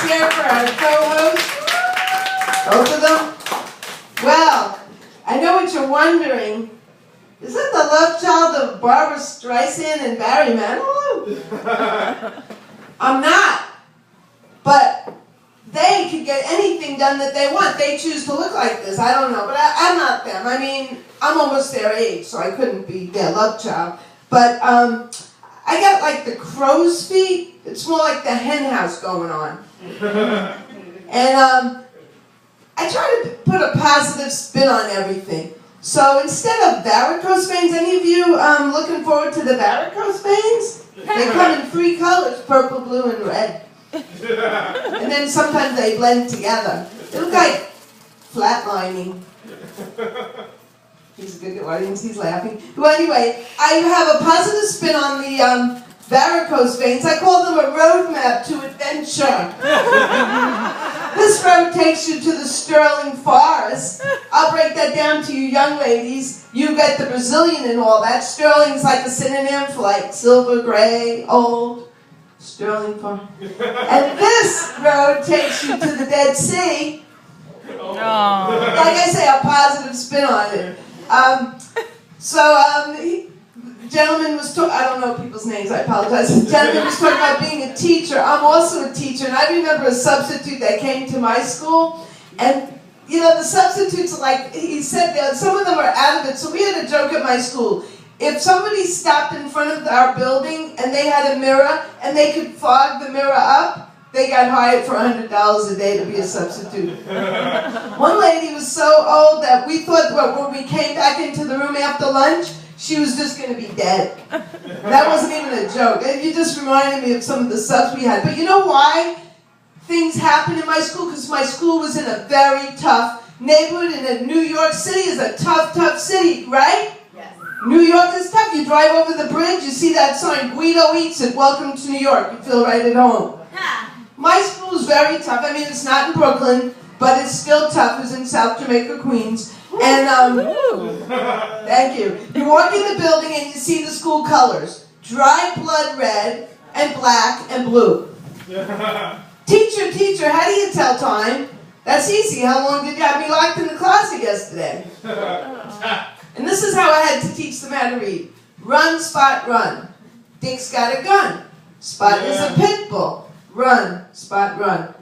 here for our co-hosts. Both of them. Well, I know what you're wondering. Is it the love child of Barbara Streisand and Barry Manilow? I'm not. But they could get anything done that they want. They choose to look like this. I don't know. But I'm not them. I mean, I'm almost their age, so I couldn't be their love child. But I got like the crow's feet. It's more like the hen house going on. And I try to put a positive spin on everything. So instead of varicose veins, any of you looking forward to the varicose veins? They come in 3 colors, purple, blue, and red. And then sometimes they blend together. They look like flatlining. He's a good audience, he's laughing. Well, anyway, I have a positive spin on the varicose veins. I call them a roadmap to adventure. This road takes you to the Sterling Forest. I'll break that down to you young ladies. You get the Brazilian and all that. Sterling's like a synonym for like silver, gray, old. Sterling Forest. And this road takes you to the Dead Sea. Like I say, a positive spin on it. The gentleman was talking, I don't know people's names, I apologize. The gentleman was talking about being a teacher. I'm also a teacher, and I remember a substitute that came to my school, and you know, the substitutes are like, he said that some of them are out of it, so we had a joke at my school. If somebody stopped in front of our building and they had a mirror and they could fog the mirror up, they got hired for $100 a day to be a substitute. One lady was so old that we thought when we came back into the room after lunch, she was just going to be dead. That wasn't even a joke. You just reminded me of some of the subs we had. But you know why things happen in my school? Because my school was in a very tough neighborhood, and New York City is a tough, tough city, right? Yes. New York is tough. You drive over the bridge, you see that sign, Guido Eats It, welcome to New York. You feel right at home. My school is very tough. I mean, it's not in Brookland, but it's still tough. It's in South Jamaica, Queens. And, thank you. You walk in the building and you see the school colors. Dry blood red and black and blue. Teacher, how do you tell time? That's easy. How long did you have me locked in the closet yesterday? And this is how I had to teach them how to read. Run, Spot, run. Dick's got a gun. Spot is a pit bull. Run, Spot, run.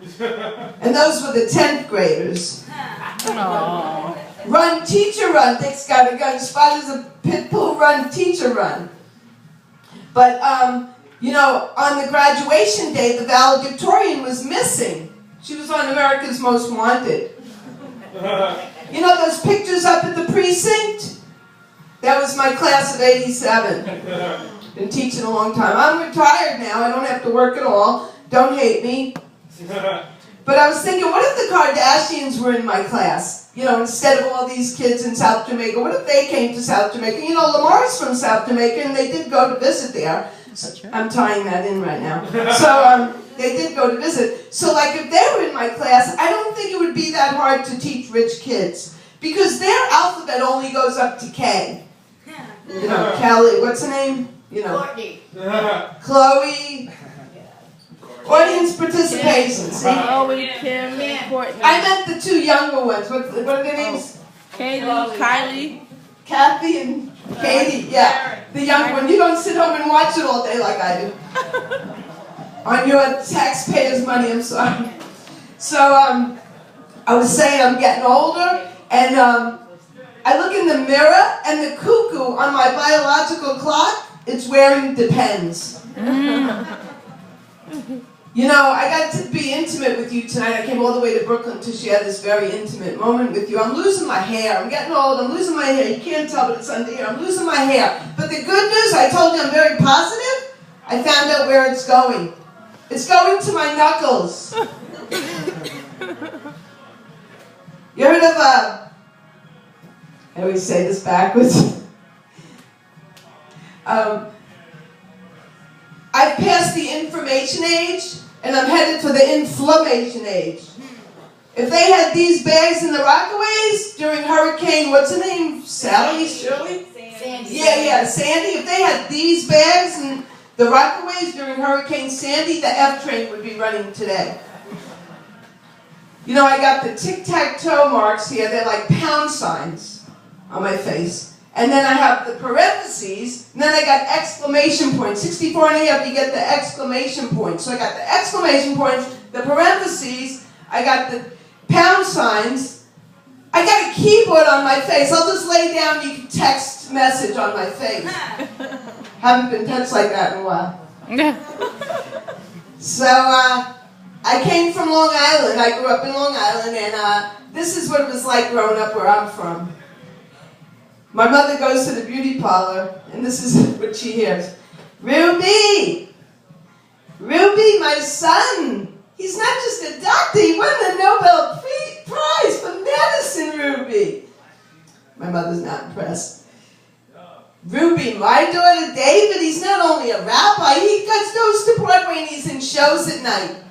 And those were the 10th graders. Aww. Run, teacher, run. Dick's got a gun. Spot is a pit bull. Run, teacher, run. But, you know, on the graduation day, the valedictorian was missing. She was on America's Most Wanted. You know those pictures up at the precinct? That was my class of '87. Been teaching a long time. I'm retired now. I don't have to work at all. Don't hate me. But I was thinking, what if the Kardashians were in my class? You know, instead of all these kids in South Jamaica, what if they came to South Jamaica? You know, Lamar's from South Jamaica, and they did go to visit there. I'm tying that in right now. So they did go to visit. So like if they were in my class, I don't think it would be that hard to teach rich kids. Because their alphabet only goes up to K. You know, Kelly, what's her name? You know, Courtney. Chloe. Audience participation. See? Chloe, Kim, Courtney. I meant the 2 younger ones. What are their names? Katie, Kylie. Kathy and Katie, yeah. The young one. You don't sit home and watch it all day like I do. On your taxpayers' money, I'm sorry. So, I was saying I'm getting older, and I look in the mirror, and the cuckoo on my biological clock, it's wearing Depends. You know, I got to be intimate with you tonight. I came all the way to Brookland to share this very intimate moment with you. I'm losing my hair. I'm getting old. I'm losing my hair. You can't tell, but it's under here. I'm losing my hair. But the good news, I told you I'm very positive. I found out where it's going. It's going to my knuckles. You heard of I always say this backwards. I've passed the information age, and I'm headed for the inflammation age. If they had these bags in the Rockaways during Hurricane, what's her name? Sally? Shirley? Sandy. Yeah, Sandy. If they had these bags in the Rockaways during Hurricane Sandy, the F train would be running today. You know, I got the tic-tac-toe marks here. They're like pound signs on my face. And then I have the parentheses, and then I got exclamation points. 64 and a half, you get the exclamation points. So I got the exclamation points, the parentheses, I got the pound signs. I got a keyboard on my face. I'll just lay down, you can text message on my face. Haven't been touched like that in a while. So, I came from Long Island. I grew up in Long Island, and this is what it was like growing up where I'm from. My mother goes to the beauty parlor, and this is what she hears. Ruby! Ruby, my son! He's not just a doctor, he won the Nobel Prize for medicine, Ruby! My mother's not impressed. Ruby, my daughter David, he's not only a rabbi, he goes to Broadway and he's in shows at night.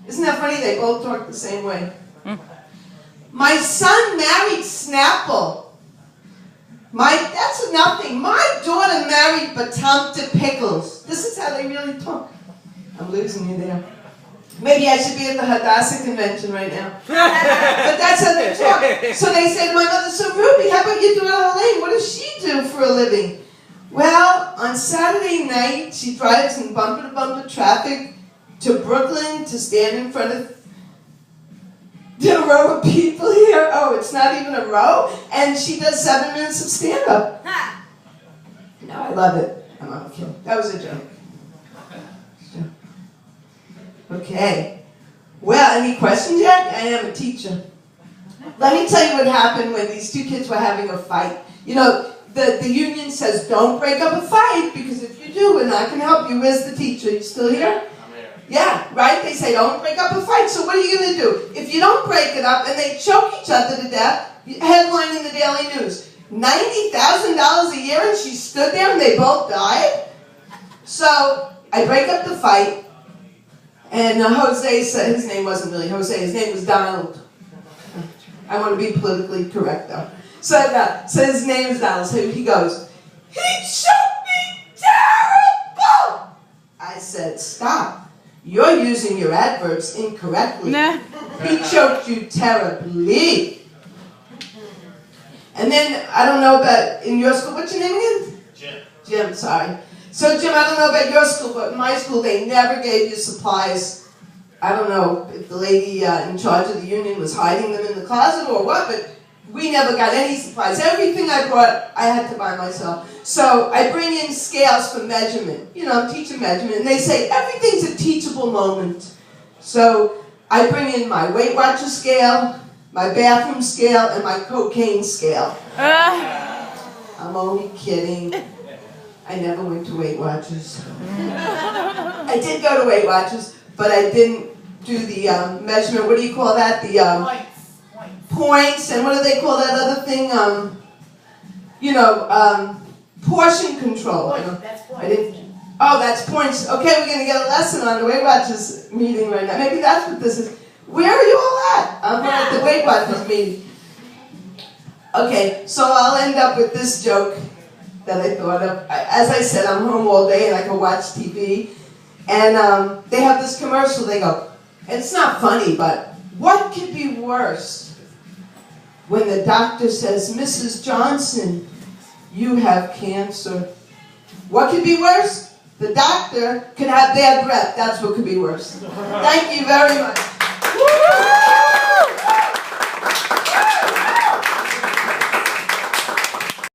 Isn't that funny? They both talk the same way. My son married Snapple. That's nothing. My daughter married Batamta Pickles. This is how they really talk. I'm losing you there. Maybe I should be at the Hadassah convention right now. But that's how they talk. So they say to my mother, so Ruby, how about your daughter Elaine? What does she do for a living? Well, on Saturday night, she drives in bumper-to-bumper traffic to Brookland to stand in front of a row of people here. Oh, it's not even a row. And she does 7 minutes of stand-up. No, I love it. I'm on a kill. That was a joke. Okay. Well, any questions yet? I am a teacher. Let me tell you what happened when these two kids were having a fight. You know, the union says don't break up a fight because if you do, we're not going to help you. Where's the teacher? You still here? Yeah, right? They say don't break up a fight. So what are you going to do? If you don't break it up and they choke each other to death, headline in the Daily News, $90,000 a year and she stood there and they both died? So I break up the fight and Jose said, his name wasn't really Jose, his name was Donald. I want to be politically correct though. So his name is Donald. So he goes, he choked me terrible! I said, stop. You're using your adverbs incorrectly. Nah. He choked you terribly. And then, I don't know about in your school, what's your name again? Jim. Jim, sorry. So Jim, I don't know about your school, but in my school they never gave you supplies. I don't know if the lady in charge of the union was hiding them in the closet or what, but we never got any supplies. Everything I brought, I had to buy myself. So I bring in scales for measurement. You know, I'm teaching measurement. And they say everything's a teachable moment. So I bring in my Weight Watcher scale, my bathroom scale, and my cocaine scale. I'm only kidding. I never went to Weight Watchers. I did go to Weight Watchers, but I didn't do the measurement. What do you call that? The points, and what do they call that other thing? Portion control. That's points. Oh, that's points. Okay, we're going to get a lesson on the Weight Watchers meeting right now. Maybe that's what this is. Where are you all at? I'm at the Weight Watchers meeting. Okay, so I'll end up with this joke that I thought of. As I said, I'm home all day and I can watch TV. And they have this commercial. They go, it's not funny, but what could be worse when the doctor says, Mrs. Johnson, you have cancer? What could be worse? The doctor could have bad breath. That's what could be worse. Thank you very much.